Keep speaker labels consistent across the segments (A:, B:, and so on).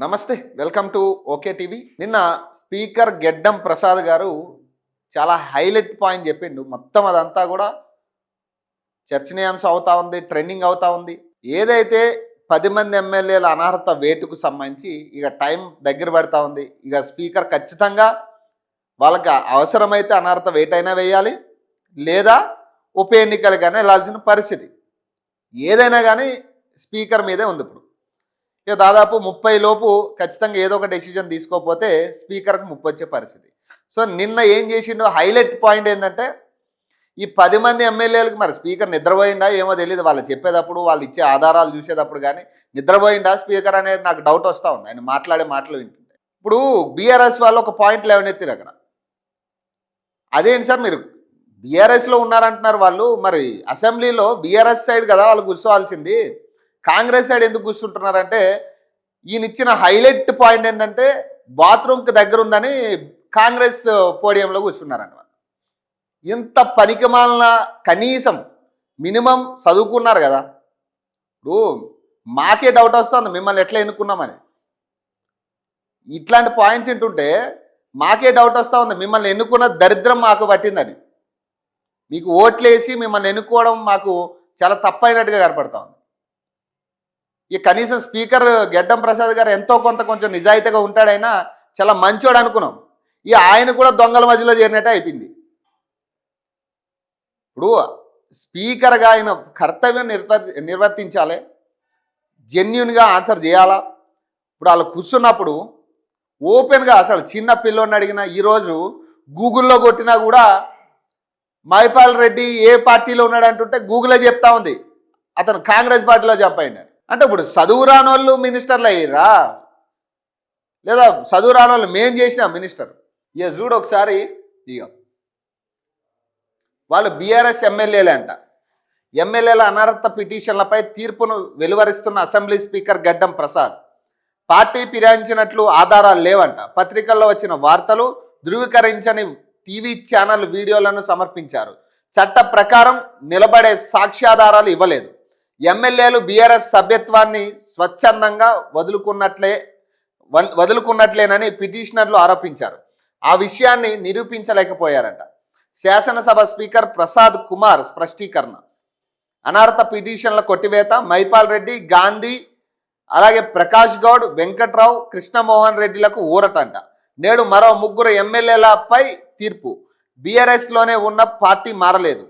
A: నమస్తే, welcome to okay TV. నిన్న speaker గెడ్డం ప్రసాద్ గారు చాలా హైలైట్ పాయింట్ చెప్పిండు. మొత్తం అదంతా కూడా చర్చనీయాంశం అవుతా ఉంది, ట్రెండింగ్ అవుతా ఉంది. ఏదైతే 10 మంది ఎమ్మెల్యేల అనర్హత వేటుకు సంబంధించి ఇక టైం దగ్గర పడతా ఉంది. ఇక స్పీకర్ ఖచ్చితంగా వాళ్ళకి అవసరమైతే అనర్హత వేటు అయినా వేయాలి, లేదా ఉప ఎన్నికలకైనా వెళ్ళాల్సిన పరిస్థితి. ఏదైనా కానీ స్పీకర్ మీదే ఉంది. ఇప్పుడు ఇక దాదాపు 30 లోపు ఖచ్చితంగా ఏదో ఒక డెసిజన్ తీసుకోకపోతే స్పీకర్కి ముప్పు వచ్చే పరిస్థితి. సో నిన్న ఏం చేసిండో హైలైట్ పాయింట్ ఏంటంటే, ఈ 10 మంది ఎమ్మెల్యేలకు మరి స్పీకర్ నిద్రపోయిందా ఏమో తెలియదు. వాళ్ళు చెప్పేటప్పుడు, వాళ్ళు ఇచ్చే ఆధారాలు చూసేటప్పుడు కానీ నిద్రపోయిందా స్పీకర్ అనేది నాకు డౌట్ వస్తూ ఉంది ఆయన మాట్లాడే మాటలు వింటుంటే. ఇప్పుడు బీఆర్ఎస్ వాళ్ళు ఒక పాయింట్ లేవనెత్తారు అక్కడ. అదేంటి సార్, మీరు బీఆర్ఎస్లో ఉన్నారంటున్నారు వాళ్ళు, మరి అసెంబ్లీలో బీఆర్ఎస్ సైడ్ కదా వాళ్ళు కూర్చోవాల్సింది, కాంగ్రెస్ సైడ్ ఎందుకు కూర్చుంటున్నారంటే, ఈయన ఇచ్చిన హైలైట్ పాయింట్ ఏంటంటే బాత్రూమ్కి దగ్గర ఉందని కాంగ్రెస్ పోడియంలో కూర్చున్నారంట. ఇంత పనికిమాలిన, కనీసం మినిమం చదువుకున్నారు కదా. ఇప్పుడు మాకే డౌట్ వస్తుంది మిమ్మల్ని ఎట్లా ఎన్నుకున్నామని. ఇట్లాంటి పాయింట్స్ వింటుంటే మాకే డౌట్ వస్తూ ఉంది, మిమ్మల్ని ఎన్నుకున్న దరిద్రం మాకు పట్టిందని. మీకు ఓట్లేసి మిమ్మల్ని ఎన్నుకోవడం మాకు చాలా తప్పైనట్టుగా కనపడతా ఉంది. ఈ కనీసం స్పీకర్ గెడ్డం ప్రసాద్ గారు ఎంతో కొంచెం నిజాయితీగా ఉంటాడైనా చాలా మంచోడు అనుకున్నాం. ఇక ఆయన కూడా దొంగల మధ్యలో చేరినట్టే అయిపోయింది. ఇప్పుడు స్పీకర్గా ఆయన కర్తవ్యం నిర్వర్తించాలి, జెన్యున్గా ఆన్సర్ చేయాలా. ఇప్పుడు వాళ్ళు కూర్చున్నప్పుడు ఓపెన్గా, అసలు చిన్న పిల్లోని అడిగినా, ఈరోజు గూగుల్లో కొట్టినా కూడా మైపాల్ రెడ్డి ఏ పార్టీలో ఉన్నాడు అంటుంటే గూగులే చెప్తా ఉంది అతను కాంగ్రెస్ పార్టీలో జంప్ అయినాడు. అంటే ఇప్పుడు చదువు రాని వాళ్ళు మినిస్టర్లు అయ్యారా, లేదా చదువు రాని వాళ్ళు మేం చేసినా మినిస్టర్. ఇక చూడు ఒకసారి, ఇక వాళ్ళు బీఆర్ఎస్ ఎమ్మెల్యేలే అంట. ఎమ్మెల్యేల అనర్హత పిటిషన్లపై తీర్పును వెలువరిస్తున్న అసెంబ్లీ స్పీకర్ గెడ్డం ప్రసాద్ పార్టీ ఫిరాయించినట్లు ఆధారాలు లేవంట. పత్రికల్లో వచ్చిన వార్తలు ధృవీకరించని టీవీ ఛానల్ వీడియోలను సమర్పించారు. చట్ట ప్రకారం నిలబడే సాక్ష్యాధారాలు ఇవ్వలేదు. ఎమ్మెల్యేలు బీఆర్ఎస్ సభ్యత్వాన్ని స్వచ్ఛందంగా వదులుకున్నట్లేనని పిటిషనర్లు ఆరోపించారు. ఆ విషయాన్ని నిరూపించలేకపోయారంట. శాసనసభ స్పీకర్ ప్రసాద్ కుమార్ స్పష్టీకరణ. అనర్హత పిటిషన్ల కొట్టివేత మైపాల్ రెడ్డి, గాంధీ, అలాగే ప్రకాష్ గౌడ్, వెంకట్రావు, కృష్ణమోహన్ రెడ్డిలకు ఊరటంట. నేడు మరో 3 ఎమ్మెల్యేలపై తీర్పు. బీఆర్ఎస్లోనే ఉన్న పార్టీ మారలేదు.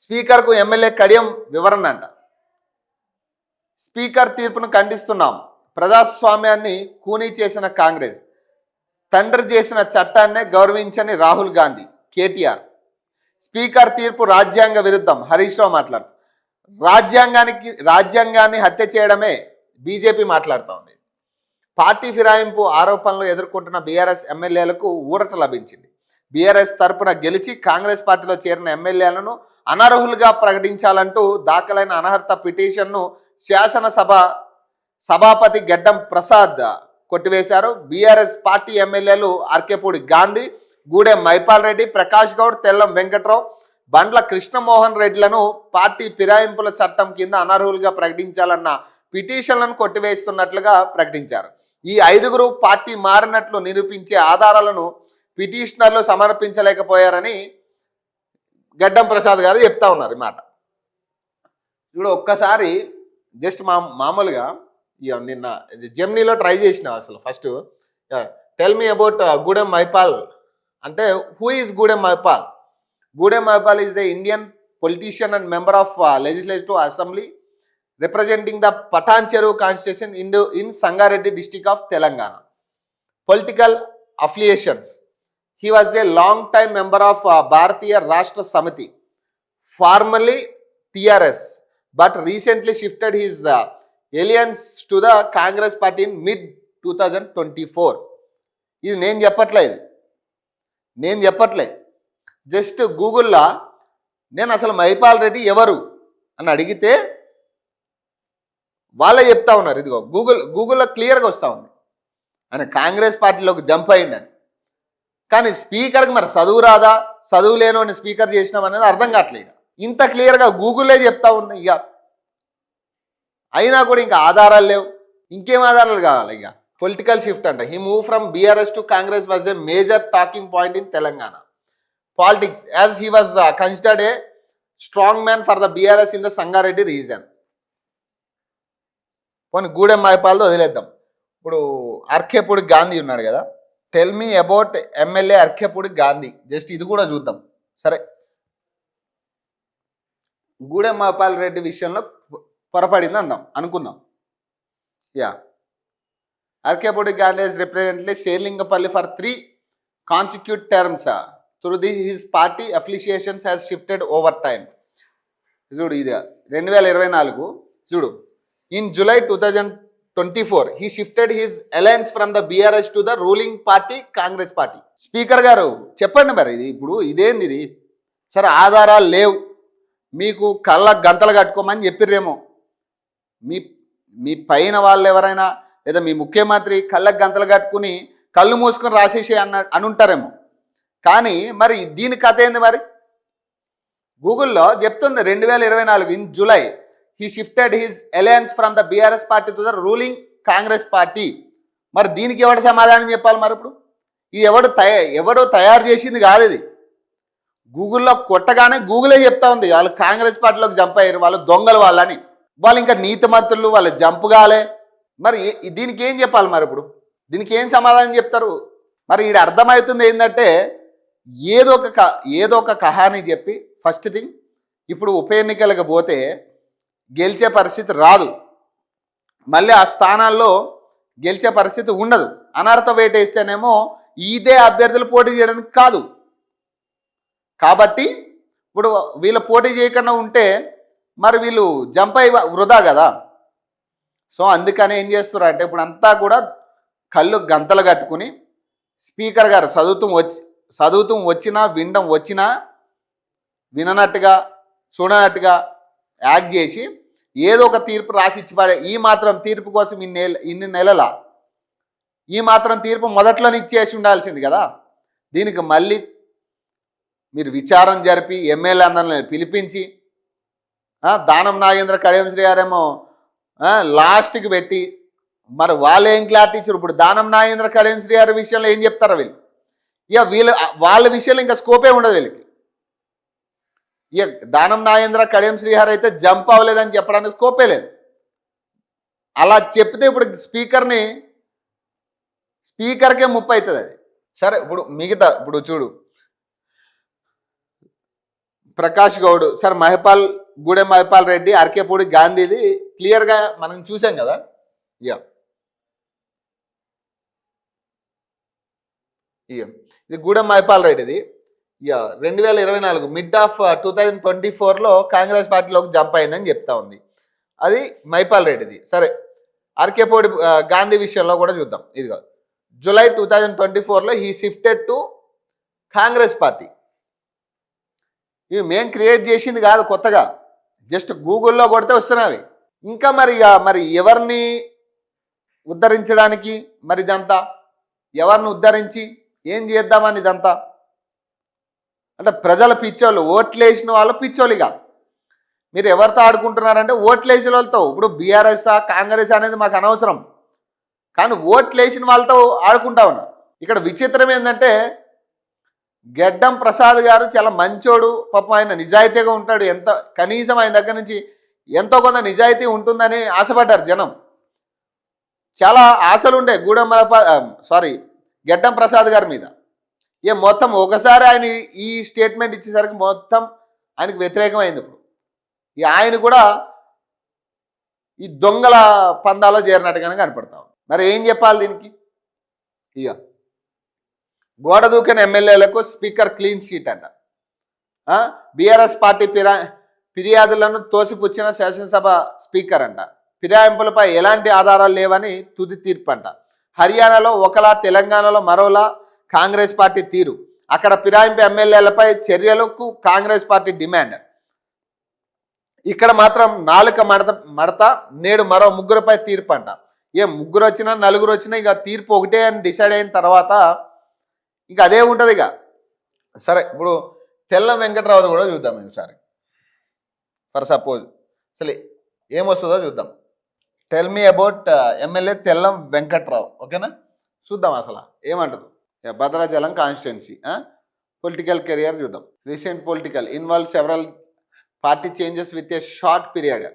A: స్పీకర్కు ఎమ్మెల్యే కడియం వివరణ అంట. స్పీకర్ తీర్పును ఖండిస్తున్నాం. ప్రజాస్వామ్యాన్ని కూనీ చేసిన కాంగ్రెస్, తండ్రి చేసిన చట్టాన్నే గౌరవించని రాహుల్ గాంధీ, కేటీఆర్. స్పీకర్ తీర్పు రాజ్యాంగ విరుద్ధం, హరీష్ రావు మాట్లాడుతూ. రాజ్యాంగాన్ని హత్య చేయడమే బీజేపీ మాట్లాడుతూ ఉంది. పార్టీ ఫిరాయింపు ఆరోపణలు ఎదుర్కొంటున్న బీఆర్ఎస్ ఎమ్మెల్యేలకు ఊరట లభించింది. బీఆర్ఎస్ తరపున గెలిచి కాంగ్రెస్ పార్టీలో చేరిన ఎమ్మెల్యేలను అనర్హులుగా ప్రకటించాలంటూ దాఖలైన అనర్హత పిటిషన్ను శాసనసభ సభాపతి గెడ్డం ప్రసాద్ కొట్టివేశారు. బీఆర్ఎస్ పార్టీ ఎమ్మెల్యేలు ఆర్కేపూడి గాంధీ, గూడెం మైపాల్ రెడ్డి, ప్రకాష్ గౌడ్, తెల్లం వెంకట్రావు, బండ్ల కృష్ణమోహన్ రెడ్డిలను పార్టీ ఫిరాయింపుల చట్టం కింద అనర్హులుగా ప్రకటించాలన్న పిటిషన్లను కొట్టివేస్తున్నట్లుగా ప్రకటించారు. ఈ 5గురు పార్టీ మారినట్లు నిరూపించే ఆధారాలను పిటిషనర్లు సమర్పించలేకపోయారని గెడ్డం ప్రసాద్ గారు చెప్తా ఉన్నారు. ఈ మాట ఇప్పుడు ఒక్కసారి జస్ట్ మామూలుగా నిన్న జెమినీలో ట్రై చేసిన. అసలు first tell me about Gudem Mahipal అంటే, who is Gudem Mahipal? Gudem Mahipal is the Indian politician and member of legislative assembly representing the Patan Cheru constitution in Sangareddy district of Telangana. Political affiliations: he was a long time member of Bharatiya Rashtra Samiti, formerly TRS, but recently shifted his allegiance to the Congress party in mid 2024. ఇది నేను చెప్పట్లే, just గూగుల్లో నేను అసలు మైపాల్ రెడ్డి ఎవరు అని అడిగితే వాళ్ళే చెప్తా ఉన్నారు. ఇదిగో గూగుల్లో క్లియర్గా వస్తూ ఉంది ఆయన కాంగ్రెస్ పార్టీలోకి జంప్ అయ్యిండని. కానీ స్పీకర్కి మరి చదువు రాదా, చదువు లేను అని స్పీకర్ చేసినాం అనేది అర్థం కావట్లేదు. ఇంత క్లియర్గా గూగుల్లే చెప్తా ఉంది. ఇక అయినా కూడా ఇంకా ఆధారాలు లేవు. ఇంకేం ఆధారాలు కావాలి ఇక? పొలిటికల్ షిఫ్ట్ అంట. He move from BRS to Congress was a major talking point in Telangana politics as he was considered a strong man for the BRS in the Sangareddy region. పోనీ గూడెం మైపాల్తో వదిలేద్దాం. ఇప్పుడు అర్కేపూడి గాంధీ ఉన్నాడు కదా, tell me about MLA Arekapudi Gandhi. Just ఇది కూడా చూద్దాం. సరే, గూడెం మైపాల్ రెడ్డి విషయంలో పొరపడింది అనుకుందాం. Yeah, Arekapudi Gandhi is represently Sherlingapalli for 3 consecutive terms. Through his party affiliations has shifted over time. చూడు ఇది 2024 చూడు. In July 2024 he shifted his alliance from the BRS to the ruling party Congress party. Speaker గారు చెప్పండి మరి, ఇది ఇప్పుడు ఇదేంది ఇది? సరే, ఆధారాలు లేవు, మీకు కళ్ళ గంతలు కట్టుకోమని చెప్పిర్రేమో. మీ పైన వాళ్ళు ఎవరైనా లేదా మీ ముఖ్యమంత్రి కళ్ళకు గంతలు కట్టుకుని కళ్ళు మూసుకొని రాసేసి అని ఉంటారేమో. కానీ మరి దీని కథ ఏంది? మరి గూగుల్లో చెప్తుంది 2024 in July he shifted his alliance from the BRS party to the ruling Congress party. మరి దీనికి ఎవడు సమాధానం చెప్పాలి? మరి ఇప్పుడు ఇది ఎవడు తయారు చేసింది కాదు. ఇది గూగుల్లో కొట్టగానే గూగులే చెప్తా ఉంది వాళ్ళు కాంగ్రెస్ పార్టీలోకి జంప్ అయ్యారు, వాళ్ళు దొంగలు వాళ్ళని. వాళ్ళు ఇంకా నీతిమంతులు, వాళ్ళు జంప్ కాలే. మరి దీనికి ఏం చెప్పాలి? మరి ఇప్పుడు దీనికి ఏం సమాధానం చెప్తారు? మరి ఈడ అర్థమవుతుంది ఏంటంటే ఏదో ఒక కహాని చెప్పి ఫస్ట్ థింగ్ ఇప్పుడు ఉప ఎన్నికలకు పోతే గెలిచే పరిస్థితి రాదు, మళ్ళీ ఆ స్థానాల్లో గెలిచే పరిస్థితి ఉండదు. అనర్హత వేట వేస్తేనేమో ఇదే అభ్యర్థులు పోటీ చేయడానికి కాదు. కాబట్టి ఇప్పుడు వీళ్ళు పోటీ చేయకుండా ఉంటే మరి వీళ్ళు జంప్ అయి వృధా కదా. సో అందుకని ఏం చేస్తారు అంటే ఇప్పుడు అంతా కూడా కళ్ళు గంతలు కట్టుకుని స్పీకర్ గారు చదువుతూ వచ్చినా వినడం వచ్చినా విననట్టుగా చూడనట్టుగా యాక్ట్ చేసి ఏదో ఒక తీర్పు రాసి ఇచ్చి పడే. ఈ మాత్రం తీర్పు కోసం ఇన్ని నెలల ఈ మాత్రం తీర్పు మొదట్లోనే ఇచ్చేసి ఉండాల్సింది కదా. దీనికి మళ్ళీ మీరు విచారం జరిపి ఎమ్మెల్యే అందరిని పిలిపించి దానం నాగేంద్ర కడియం శ్రీ గారేమో లాస్ట్కి పెట్టి మరి వాళ్ళు ఏం క్లారిటీ ఇచ్చారు? ఇప్పుడు దానం నాగేంద్ర కడియం శ్రీ గారి విషయంలో ఏం చెప్తారో వీళ్ళు? ఇక వాళ్ళ విషయంలో ఇంకా స్కోపే ఉండదు వీళ్ళకి. ఇక దానం నాగేంద్ర కడియం శ్రీహరి అయితే జంప్ అవ్వలేదని చెప్పడానికి స్కోపే లేదు. అలా చెప్తే ఇప్పుడు స్పీకర్కే ముప్పు అవుతుంది అది. సరే, ఇప్పుడు చూడు ప్రకాష్ గౌడ్ సార్, గూడెం మహిపాల్ రెడ్డి, అర్కేపూడి గాంధీది క్లియర్గా మనం చూసాం కదా. ఇది గూడెం మహిపాల్ రెడ్డిది 2024 మిడ్ ఆఫ్ 2024లో కాంగ్రెస్ పార్టీలోకి జంప్ అయిందని చెప్తా ఉంది. అది మహిపాల్ రెడ్డిది. సరే, అర్కేపూడి గాంధీ విషయంలో కూడా చూద్దాం. ఇదిగో జూలై 2024లో he shifted to Congress party. ఇవి మేం క్రియేట్ చేసింది కాదు కొత్తగా, జస్ట్ గూగుల్లో కొడితే వస్తున్నవి. ఇంకా మరి ఎవరిని ఉద్ధరించడానికి మరి ఇదంతా? ఎవరిని ఉద్ధరించి ఏం చేద్దామని ఇదంతా? అంటే ప్రజల పిచ్చోళ్ళు, ఓట్లు వేసిన వాళ్ళు పిచ్చోళ్ళుగా. మీరు ఎవరితో ఆడుకుంటున్నారంటే ఓట్లు వేసిన వాళ్ళతో. ఇప్పుడు బీఆర్ఎస్ కాంగ్రెస్ అనేది మాకు అనవసరం, కానీ ఓట్లు వేసిన వాళ్ళతో ఆడుకుంటా ఉన్నారు. ఇక్కడ విచిత్రం ఏంటంటే గెడ్డం ప్రసాద్ గారు చాలా మంచోడు, పాపం ఆయన నిజాయితీగా ఉంటాడు. కనీసం ఆయన దగ్గర నుంచి ఎంతో కొంత నిజాయితీ ఉంటుందని ఆశపడ్డారు జనం. చాలా ఆశలు ఉండే గెడ్డం ప్రసాద్ గారి మీద. మొత్తం ఒకసారి ఆయన ఈ స్టేట్మెంట్ ఇచ్చేసరికి మొత్తం ఆయనకు వ్యతిరేకమైంది. ఇప్పుడు ఆయన కూడా ఈ దొంగల పందాలో చేరినట్టుగానే కనపడతాం. మరి ఏం చెప్పాలి దీనికి? గోడ దూకిన ఎమ్మెల్యేలకు స్పీకర్ క్లీన్ షీట్ అంట. బీఆర్ఎస్ పార్టీ ఫిర్యాదులను తోసిపుచ్చిన శాసనసభ స్పీకర్ అంట. ఫిరాయింపులపై ఎలాంటి ఆధారాలు లేవని తుది తీర్పు అంట. హర్యానాలో ఒకలా, తెలంగాణలో మరోలా కాంగ్రెస్ పార్టీ తీరు. అక్కడ ఫిరాయింపు ఎమ్మెల్యేలపై చర్యలకు కాంగ్రెస్ పార్టీ డిమాండ్. ఇక్కడ మాత్రం నాలుక మడత. నేడు మరో ముగ్గురుపై తీర్పు అంట. ముగ్గురు వచ్చినా నలుగురు వచ్చినా ఇక తీర్పు ఒకటే అని డిసైడ్ అయిన తర్వాత ఇక అదే ఉంటుంది ఇక. సరే, ఇప్పుడు తెల్లం వెంకట్రావు కూడా చూద్దాం ఒకసారి. ఫర్ సపోజ్ అసలు ఏమొస్తుందో చూద్దాం. Tell me about MLA Tellam Venkatrao. ఓకేనా, చూద్దాం అసలు ఏమంటదు. భద్రాచలం కాన్స్టిట్యున్సీ పొలిటికల్ కెరియర్ చూద్దాం. Recent political involve several party changes with a short period.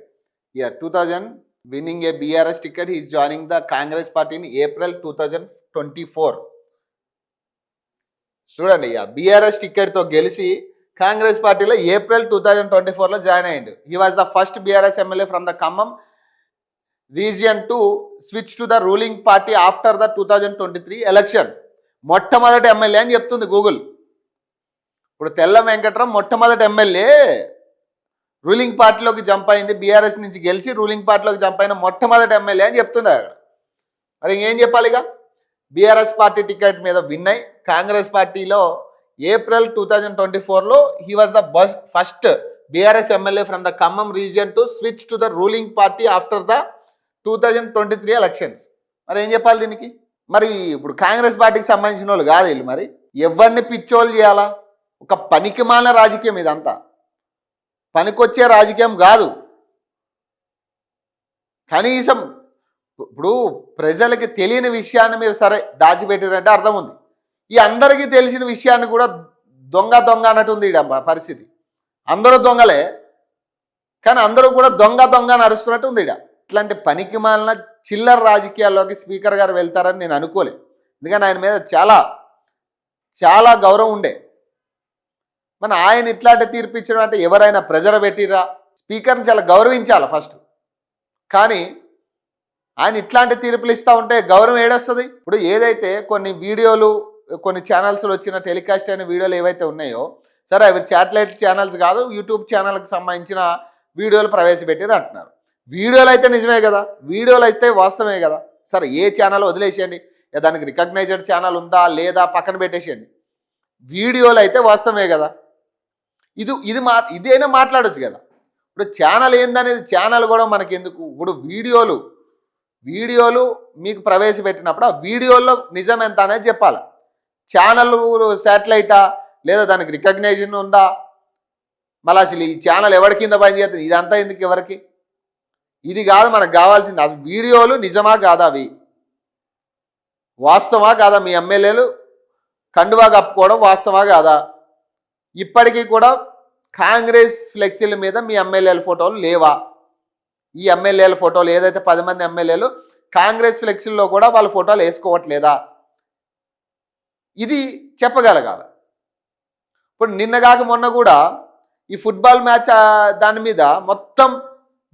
A: 2000 winning a BRS ticket, he is joining the Congress party in April 2024. చూడండి, BRS టికెట్తో గెలిచి కాంగ్రెస్ పార్టీలో April 2024లో join అయ్యిండు. He was the first BRS MLA from the Khammam region to switch to the ruling party after the 2023 election. మొట్టమొదటి MLA అని చెప్తుంది Google. ఇప్పుడు తెల్లం వెంకట్రావు మొట్టమొదటి MLA ruling పార్టీలోకి జంప్ అయింది. బీఆర్ఎస్ నుంచి గెలిచి రూలింగ్ పార్టీలోకి జంప్ అయిన మొట్టమొదటి ఎమ్మెల్యే అని చెప్తుంది అక్కడ. మరి ఇంకేం చెప్పాలి? ఇక బీఆర్ఎస్ పార్టీ టికెట్ మీద విన్ అయి కాంగ్రెస్ పార్టీలో ఏప్రిల్ 2024లో he was the first BRS MLA from the Khammam region to switch to the ruling party after the 2023 elections. మరి ఏం చెప్పాలి దీనికి? మరి ఇప్పుడు కాంగ్రెస్ పార్టీకి సంబంధించిన వాళ్ళు కాదు వీళ్ళు. మరి ఎవరిని పిచ్చోళ్ళు చేయాలా? ఒక పనికిమాలిన రాజకీయం ఇదంతా, పనికొచ్చే రాజకీయం కాదు. కనీసం ఇప్పుడు ప్రజలకి తెలియని విషయాన్ని మీరు సరే దాచిపెట్టారంటే అర్థం ఉంది. ఈ అందరికీ తెలిసిన విషయాన్ని కూడా దొంగ దొంగ అన్నట్టుంది ఈ పరిస్థితి. అందరూ దొంగలే, కానీ అందరూ కూడా దొంగ దొంగ నడుస్తున్నట్టు ఉంది ఇడ. ఇట్లాంటి పనికి మాలిన చిల్లర రాజకీయాల్లోకి స్పీకర్ గారు వెళ్తారని నేను అనుకోలేదు. ఎందుకంటే ఆయన మీద చాలా చాలా గౌరవం ఉండే. మన ఆయన ఇట్లాంటి తీర్పు ఇచ్చడం అంటే ఎవరైనా ప్రెజర్ పెట్టిరా? స్పీకర్ని చాలా గౌరవించాలి ఫస్ట్. కానీ ఆయన ఇట్లాంటి తీర్పులు ఇస్తూ ఉంటే గౌరవం ఏడొస్తుంది? ఇప్పుడు ఏదైతే కొన్ని వీడియోలు కొన్ని ఛానల్స్లో వచ్చిన టెలికాస్ట్ అయిన వీడియోలు ఏవైతే ఉన్నాయో, సరే అవి శాటిలైట్ ఛానల్స్ కాదు, యూట్యూబ్ ఛానల్కి సంబంధించిన వీడియోలు ప్రవేశపెట్టారు అంటున్నారు. వీడియోలు అయితే నిజమే కదా, వీడియోలు అయితే వాస్తవమే కదా. సరే ఏ ఛానల్ వదిలేసేయండి, దానికి రికగ్నైజ్డ్ ఛానల్ ఉందా లేదా పక్కన పెట్టేసేయండి. వీడియోలు అయితే వాస్తవమే కదా. ఇదైనా మాట్లాడొచ్చు కదా. ఇప్పుడు ఛానల్ ఏందనేది ఛానల్ కూడా మనకి ఎందుకు? ఇప్పుడు వీడియోలు మీకు ప్రవేశపెట్టినప్పుడు ఆ వీడియోలో నిజం ఎంత అనేది చెప్పాలి. ఛానల్ శాటిలైటా లేదా దానికి రికగ్నైజేషన్ ఉందా, మళ్ళీ అసలు ఈ ఛానల్ ఎవరి కింద పనిచేస్తుంది, ఇదంతా ఎందుకు ఎవరికి? ఇది కాదు మనకు కావాల్సింది. అసలు వీడియోలు నిజమా కాదా, అవి వాస్తవా కాదా, మీ ఎమ్మెల్యేలు కండువా కప్పుకోవడం వాస్తవా కాదా? ఇప్పటికీ కూడా కాంగ్రెస్ ఫ్లెక్సీల మీద మీ ఎమ్మెల్యేల ఫోటోలు లేవా? ఈ ఎమ్మెల్యేల ఫోటోలు ఏదైతే 10 మంది ఎమ్మెల్యేలు కాంగ్రెస్ ఫ్లెక్సీల్లో కూడా వాళ్ళ ఫోటోలు వేసుకోవట్లేదా? ఇది చెప్పగలగాలి. ఇప్పుడు నిన్నగాక మొన్న కూడా ఈ ఫుట్బాల్ మ్యాచ్ దాని మీద మొత్తం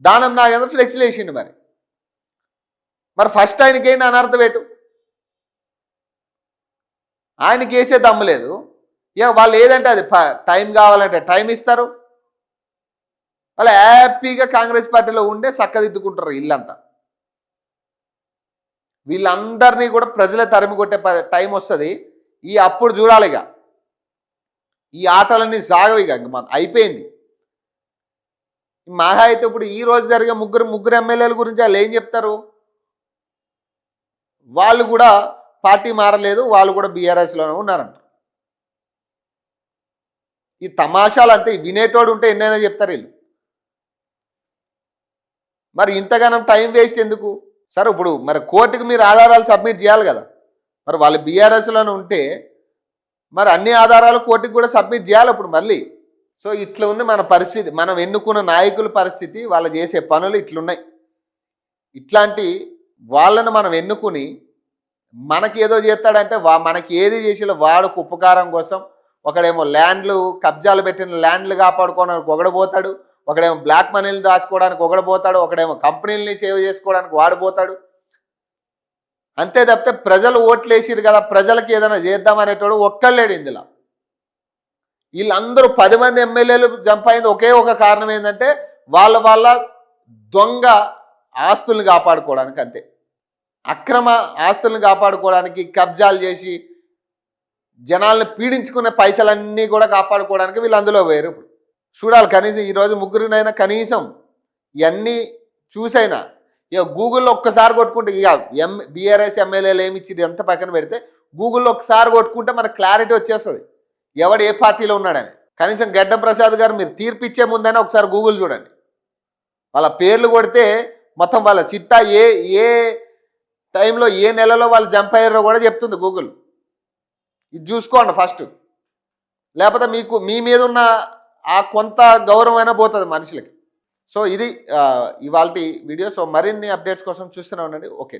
A: దానం నాగేంద్ర ఫ్లెక్సీలు వేసిండు. మరి ఫస్ట్ ఆయనకైనా అనర్థం పెట్టు, ఆయనకి వేసే దమ్ము లేదు. ఇక వాళ్ళు ఏదంటే అది టైం కావాలంటే టైం ఇస్తారు. వాళ్ళు హ్యాపీగా కాంగ్రెస్ పార్టీలో ఉండే చక్కదిద్దుకుంటారు ఇల్లంతా. వీళ్ళందరినీ కూడా ప్రజలే తరిమి కొట్టే టైం వస్తుంది. అప్పుడు చూడాలి. ఇక ఈ ఆటలన్నీ సాగవు. ఇక అయిపోయింది. మహా అయితే ఇప్పుడు ఈ రోజు జరిగే ముగ్గురు ఎమ్మెల్యేల గురించి వాళ్ళు ఏం చెప్తారు? వాళ్ళు కూడా పార్టీ మారలేదు, వాళ్ళు కూడా బీఆర్ఎస్లోనే ఉన్నారంట. ఈ తమాషాలు అంతే. వినేటోడు ఉంటే ఎన్నైనా చెప్తారు వీళ్ళు. మరి ఇంతగానం టైం వేస్ట్ ఎందుకు? సరే ఇప్పుడు మరి కోర్టుకు మీరు ఆధారాలు సబ్మిట్ చేయాలి కదా. మరి వాళ్ళు బీఆర్ఎస్లోనే ఉంటే మరి అన్ని ఆధారాలు కోర్టుకు కూడా సబ్మిట్ చేయాలి అప్పుడు మళ్ళీ. సో ఇట్లా ఉంది మన పరిస్థితి. మనం ఎన్నుకున్న నాయకుల పరిస్థితి, వాళ్ళు చేసే పనులు ఇట్లున్నాయి. ఇట్లాంటి వాళ్ళను మనం ఎన్నుకుని మనకి ఏదో చేస్తాడంటే మనకి ఏది చేసినా వాడుకు ఉపకారం కోసం ఒకడేమో ల్యాండ్లు కబ్జాలు పెట్టిన ల్యాండ్లు కాపాడుకోవడానికి ఒకడపోతాడు, ఒకడేమో బ్లాక్ మనీలు దాచుకోవడానికి ఒకడపోతాడు, ఒకడేమో కంపెనీలని సేవ్ చేసుకోవడానికి వాడిపోతాడు. అంతే తప్పితే ప్రజలు ఓట్లు వేసిరు కదా, ప్రజలకి ఏదైనా చేద్దామనేటోడు ఒక్కళ్ళేడు ఇందులో. వీళ్ళందరూ 10 మంది ఎమ్మెల్యేలు జంప్ అయింది ఒకే ఒక కారణం ఏంటంటే వాళ్ళ దొంగ ఆస్తుల్ని కాపాడుకోవడానికి. అంతే. అక్రమ ఆస్తుల్ని కాపాడుకోవడానికి, కబ్జాలు చేసి జనాల్ని పీడించుకునే పైసలన్నీ కూడా కాపాడుకోవడానికి వీళ్ళు అందులో వేరు. చూడాలి కనీసం ఈరోజు ముగ్గురినైనా కనీసం ఇవన్నీ చూసైనా ఇక గూగుల్లో ఒక్కసారి కొట్టుకుంటే, ఇక బీఆర్ఎస్ ఎమ్మెల్యేలు ఏమి ఇచ్చింది ఎంత పక్కన పెడితే గూగుల్లో ఒకసారి కొట్టుకుంటే మనకు క్లారిటీ వచ్చేస్తుంది ఎవడు ఏ పార్టీలో ఉన్నాడని. కనీసం గడ్డ ప్రసాద్ గారు మీరు తీర్పు ఇచ్చే ముందైనా ఒకసారి గూగుల్ చూడండి. వాళ్ళ పేర్లు కొడితే మొత్తం వాళ్ళ చిట్టా ఏ టైంలో ఏ నెలలో వాళ్ళు జంప్ అయ్యారో కూడా చెప్తుంది గూగుల్. ఇది చూసుకోండి ఫస్ట్, లేకపోతే మీ మీద ఉన్న ఆ కొంత గౌరవం అయినా పోతుంది మనుషులకి. సో ఇది ఇవాల్టి వీడియో. సో మరిన్ని అప్డేట్స్ కోసం చూస్తూనే ఉండండి. ఓకే.